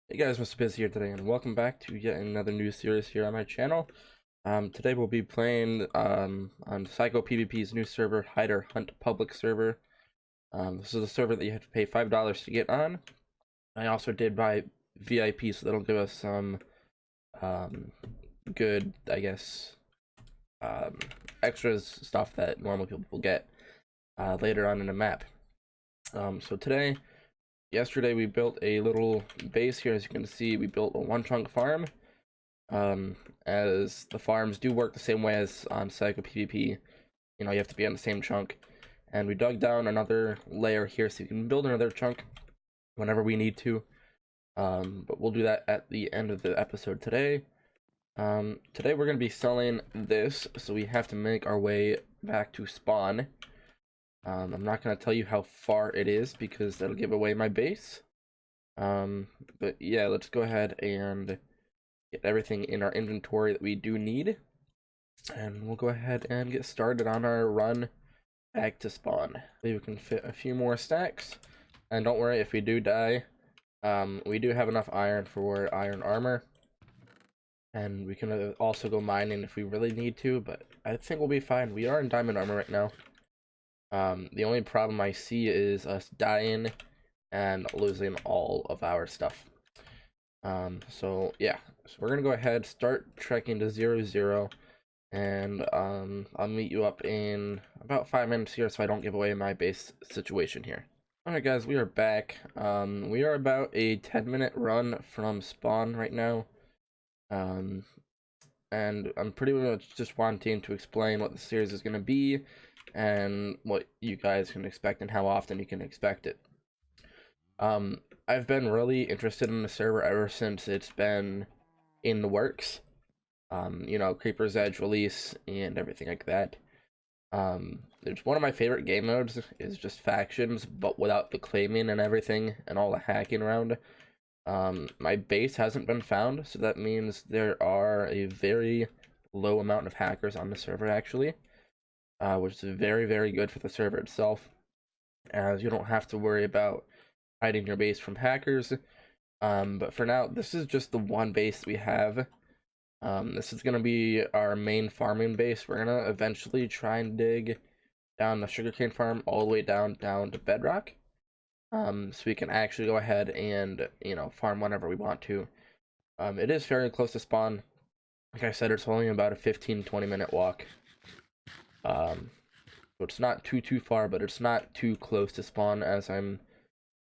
Hey guys, Mr. Biz here today, and welcome back to yet another new series here on my channel. Today we'll be playing on Psycho PvP's new server, Hider Hunt Public server. This is a server that you have to pay $5 to get on. I also did buy VIP, so that'll give us some good, I guess, extras stuff that normal people will get later on in the map. Yesterday we built a little base here. As you can see, we built a one chunk farm. As the farms do work the same way as on Psycho PvP, you have to be on the same chunk. And we dug down another layer here so you can build another chunk whenever we need to. But we'll do that at the end of the episode today. Today we're going to be selling this, so we have to make our way back to spawn. I'm not going to tell you how far it is because that'll give away my base. But yeah, let's go ahead and get everything in our inventory that we do need. And we'll go ahead and get started on our run back to spawn. We can fit a few more stacks. And don't worry if we do die. We do have enough iron for iron armor. And we can also go mining if we really need to, but I think we'll be fine. We are in diamond armor right now. The only problem I see is us dying and losing all of our stuff. So yeah, so we're gonna go ahead, start trekking to 0-0, and I'll meet you up in about 5 minutes here so I don't give away my base situation here. Alright guys, we are back. We are about a 10-minute run from spawn right now. And I'm pretty much just wanting to explain what the series is gonna be and what you guys can expect and how often you can expect it. I've been really interested in the server ever since it's been in the works. Creeper's Edge release and everything like that. It's one of my favorite game modes is just factions, but without the claiming and everything and all the hacking around. My base hasn't been found, so that means there are a very low amount of hackers on the server actually. Which is very, very good for the server itself, as you don't have to worry about hiding your base from hackers. But for now, this is just the one base we have. This is going to be our main farming base. We're going to eventually try and dig down the sugarcane farm all the way down to bedrock. So we can actually go ahead and, farm whenever we want to. It is very close to spawn. Like I said, it's only about a 15-20 minute walk. So it's not too far, but it's not too close to spawn as I'm,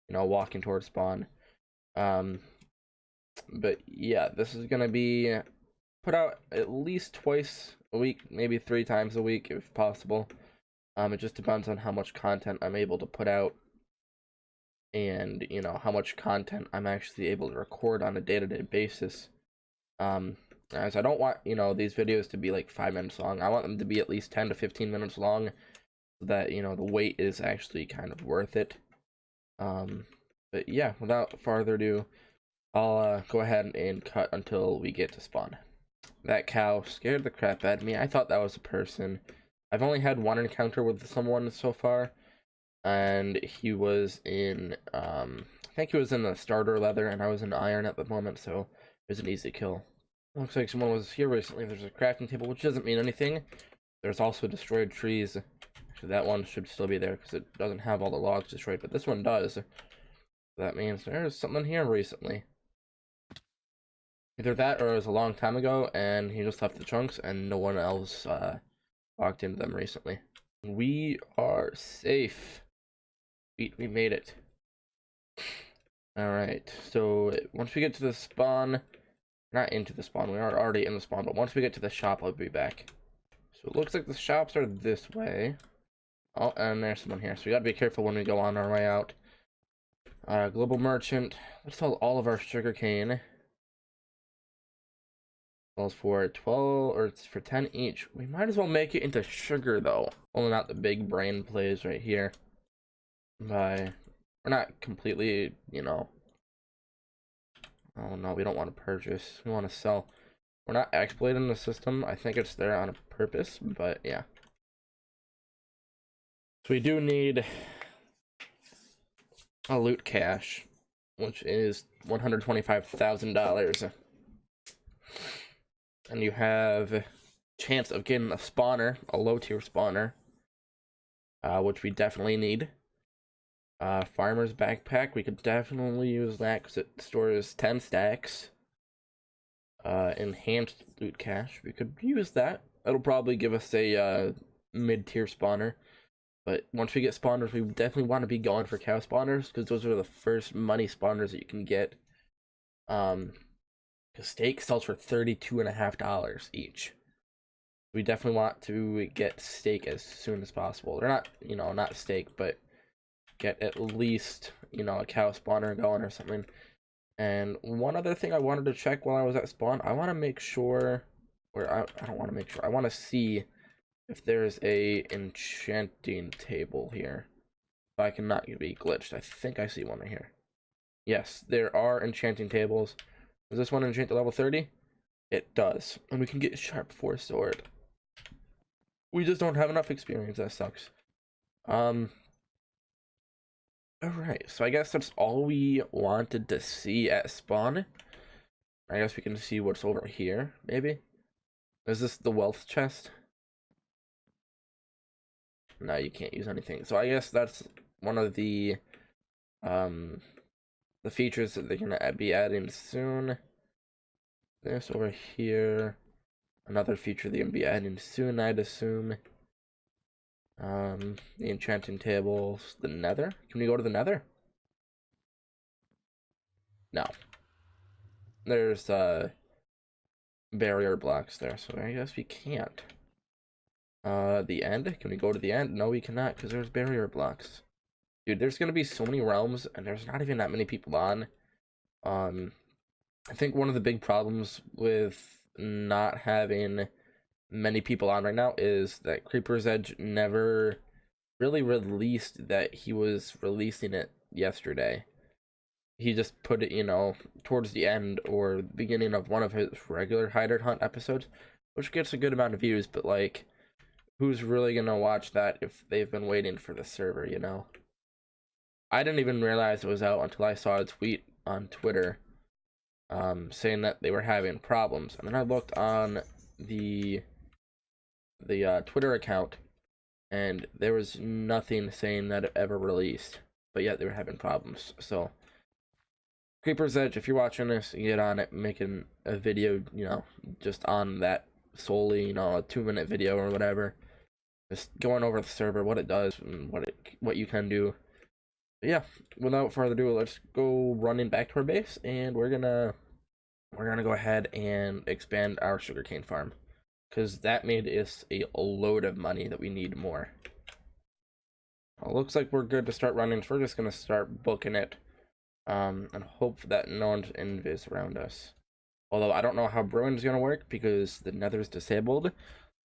walking towards spawn. But yeah, this is gonna be put out at least twice a week, maybe 3 times a week if possible. It just depends on how much content I'm able to put out and, how much content I'm actually able to record on a day-to-day basis. As I don't want, these videos to be like 5 minutes long. I want them to be at least 10 to 15 minutes long so that, the wait is actually kind of worth it. But yeah, without further ado, I'll go ahead and cut until we get to spawn. That cow scared the crap out of me. I thought that was a person. I've only had one encounter with someone so far, and he was in, I think he was in the starter leather, and I was in iron at the moment, so it was an easy kill. Looks like someone was here recently. There's a crafting table, which doesn't mean anything. There's also destroyed trees. Actually, that one should still be there because it doesn't have all the logs destroyed, but this one does. That means there's something here recently. Either that or it was a long time ago and he just left the chunks and no one else walked into them recently. We are safe. We made it. Alright, so once we get to the spawn, not into the spawn, we are already in the spawn, but once we get to the shop, I'll be back. So it looks like the shops are this way. Oh, and there's someone here, so we gotta be careful when we go on our way out. Global merchant, let's sell all of our sugarcane. Sells for 12, or it's for 10 each. We might as well make it into sugar though. Only not the big brain plays right here. We're not completely, oh no, we don't want to purchase. We want to sell. We're not exploiting the system. I think it's there on purpose, but yeah. So we do need a loot cache. which is $125,000. And you have chance of getting a spawner, a low tier spawner, which we definitely need. Farmer's backpack, we could definitely use that because it stores 10 stacks. Enhanced loot cache, we could use that. It'll probably give us a mid-tier spawner. But once we get spawners, we definitely want to be going for cow spawners because those are the first money spawners that you can get. Because steak sells for $32.50 each. We definitely want to get steak as soon as possible. They're not, not steak, but get at least, a cow spawner going or something. And one other thing I wanted to check while I was at spawn, I want to make sure, or I don't want to make sure, I want to see if there's a enchanting table here. If I cannot be glitched. I think I see one right here. Yes, there are enchanting tables. Does this one enchant to level 30? It does. And we can get sharp 4 sword. We just don't have enough experience, that sucks. Alright, so I guess that's all we wanted to see at spawn. I guess we can see what's over here, maybe? Is this the wealth chest? No, you can't use anything. So I guess that's one of the features that they're gonna be adding soon. This over here, another feature they're gonna be adding soon, I'd assume. The enchanting tables, the nether. Can we go to the nether? No. There's barrier blocks there, so I guess we can't. The end? Can we go to the end? No, we cannot, because there's barrier blocks. Dude, there's gonna be so many realms, and there's not even that many people on. I think one of the big problems with not having many people on right now is that Creeper's Edge never really released that he was releasing it yesterday. He just put it, towards the end or the beginning of one of his regular Hider Hunt episodes, which gets a good amount of views, but like, who's really gonna watch that if they've been waiting for the server, I didn't even realize it was out until I saw a tweet on Twitter saying that they were having problems, and then I looked on the Twitter account, and there was nothing saying that it ever released, but yet they were having problems. So Creeper's Edge, if you're watching this, get on it, making a video, just on that solely, a 2-minute video or whatever, just going over the server, what it does and what you can do. But yeah, without further ado, let's go running back to our base, and we're gonna go ahead and expand our sugarcane farm, because that made us a load of money that we need more. Well, looks like we're good to start running, so we're just gonna start booking it, and hope that no one's invis around us. Although I don't know how brewing is gonna work because the nether's disabled.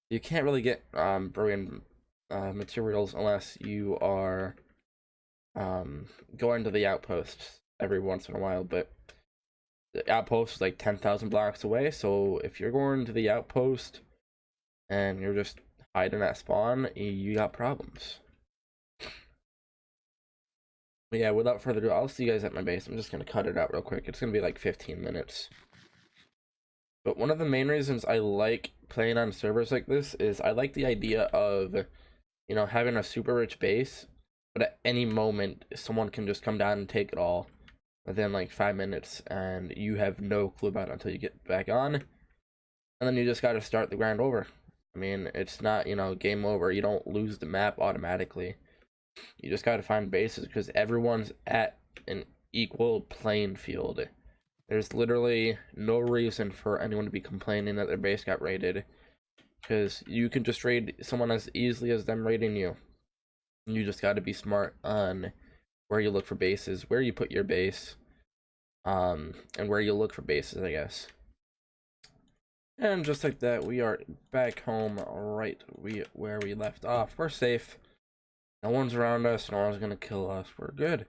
You can't really get brewing materials unless you are going to the outposts every once in a while, but the outpost is like 10,000 blocks away, so if you're going to the outpost and you're just hiding at spawn, you got problems. But yeah, without further ado, I'll see you guys at my base. I'm just gonna cut it out real quick. It's gonna be like 15 minutes. But one of the main reasons I like playing on servers like this is I like the idea of, having a super rich base, but at any moment someone can just come down and take it all within like 5 minutes, and you have no clue about it until you get back on, and then you just got to start the grind over. I mean, it's not, game over. You don't lose the map automatically. You just got to find bases because everyone's at an equal playing field. There's literally no reason for anyone to be complaining that their base got raided, because you can just raid someone as easily as them raiding you. You just got to be smart on where you look for bases, where you put your base, and where you look for bases, I guess. And just like that, we are back home right where we left off. We're safe. No one's around us. No one's gonna kill us. We're good.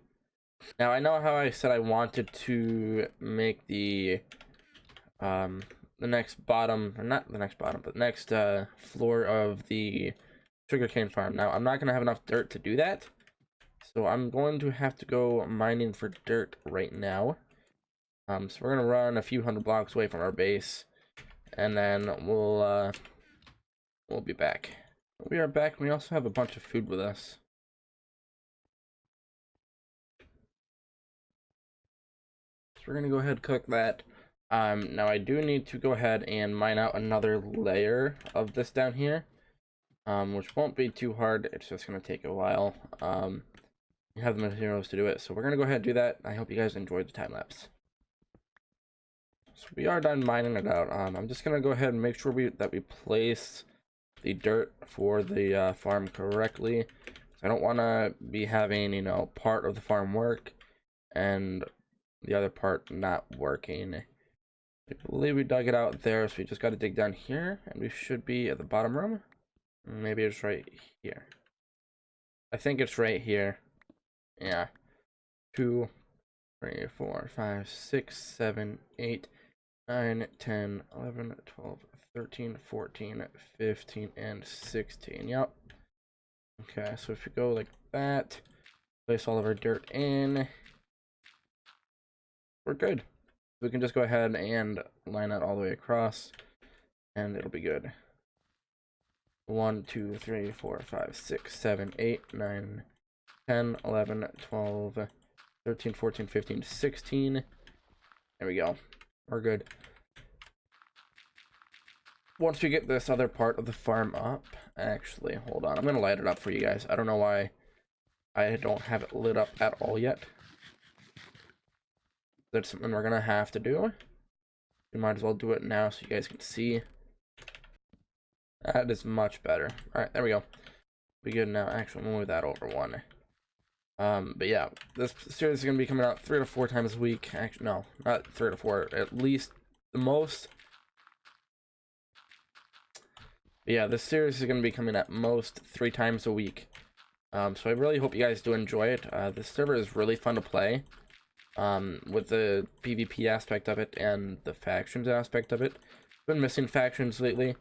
Now, I know how I said I wanted to make the next bottom, or not the next bottom, but next floor of the sugarcane farm. Now, I'm not gonna have enough dirt to do that, So I'm going to have to go mining for dirt right now. So we're gonna run a few hundred blocks away from our base, and then we'll be back. We are back. We also have a bunch of food with us. So we're gonna go ahead and cook that. Now I do need to go ahead and mine out another layer of this down here, which won't be too hard. It's just gonna take a while. You have the materials to do it, so we're gonna go ahead and do that. I hope you guys enjoyed the time lapse. So we are done mining it out. I'm just gonna go ahead and make sure that we place the dirt for the farm correctly. I don't want to be having, you know, part of the farm work and the other part not working. I believe we dug it out there, so we just got to dig down here, and we should be at the bottom room. Maybe it's right here. I think it's right here. Yeah. 2, 3, 4, 5, 6, 7, 8, 9, 10, 11, 12, 13, 14, 15, and 16. Yep. Okay, so if you go like that, place all of our dirt in, we're good. We can just go ahead and line it all the way across, and it'll be good. 1, 2, 3, 4, 5, 6, 7, 8, 9, 10, 11, 12, 13, 14, 15, 16. There we go. We're good. Once we get this other part of the farm up, actually, hold on. I'm going to light it up for you guys. I don't know why I don't have it lit up at all yet. That's something we're going to have to do. We might as well do it now so you guys can see. That is much better. Alright, there we go. Be good now. Actually, we'll move that over one. But yeah, this series is going to be coming out 3 to 4 times a week. Actually, no, not 3 to 4. At least the most. But yeah, this series is going to be coming at most 3 times a week. So I really hope you guys do enjoy it. This server is really fun to play. With the PvP aspect of it and the factions aspect of it. I've been missing factions lately.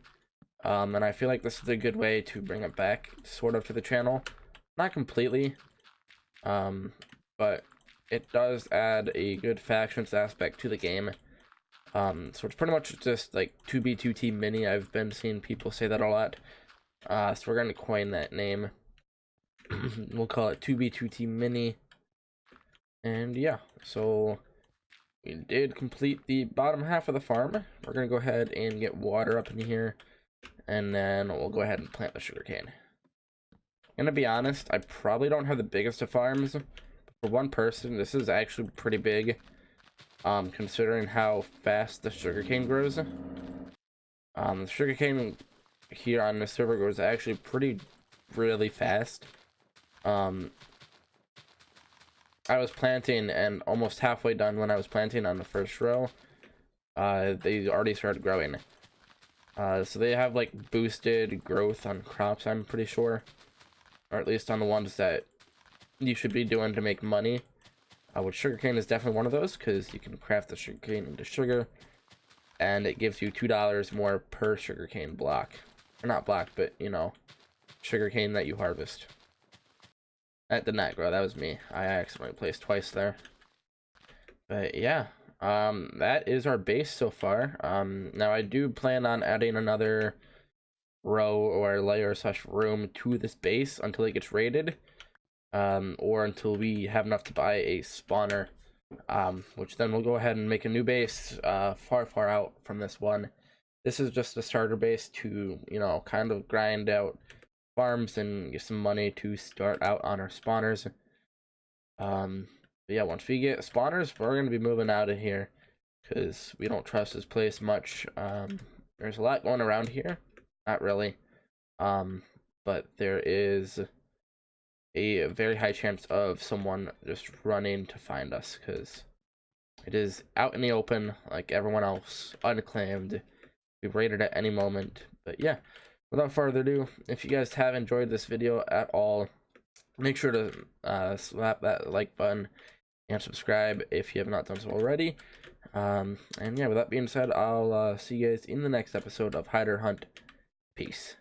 And I feel like this is a good way to bring it back, sort of, to the channel. Not completely. But it does add a good factions aspect to the game. So it's pretty much just like 2B2T mini. I've been seeing people say that a lot. So we're going to coin that name. We'll call it 2B2T mini. And yeah, so we did complete the bottom half of the farm. We're going to go ahead and get water up in here. And then we'll go ahead and plant the sugarcane. I'm gonna be honest, I probably don't have the biggest of farms. For one person, this is actually pretty big. Considering how fast the sugarcane grows. The sugarcane here on this server grows actually really fast. I was planting and almost halfway done when I was planting on the first row. They already started growing. So they have like boosted growth on crops, I'm pretty sure. Or at least on the ones that you should be doing to make money. Which sugarcane is definitely one of those, because you can craft the sugarcane into sugar. And it gives you $2 more per sugarcane block. Or not block, but, you know, sugarcane that you harvest. That did not grow, that was me. I accidentally placed twice there. But yeah, that is our base so far. Now I do plan on adding another row or layer / room to this base until it gets raided, or until we have enough to buy a spawner, which then we'll go ahead and make a new base far out from this one. This is just a starter base to, you know, kind of grind out farms and get some money to start out on our spawners. But yeah, once we get spawners, we're going to be moving out of here because we don't trust this place much. There's a lot going around here. Not really. But there is a very high chance of someone just running to find us because it is out in the open like everyone else, unclaimed. Be raided at any moment. But yeah, without further ado, if you guys have enjoyed this video at all, make sure to slap that like button and subscribe if you have not done so already. And yeah, with that being said, I'll see you guys in the next episode of Hide or Hunt. Peace.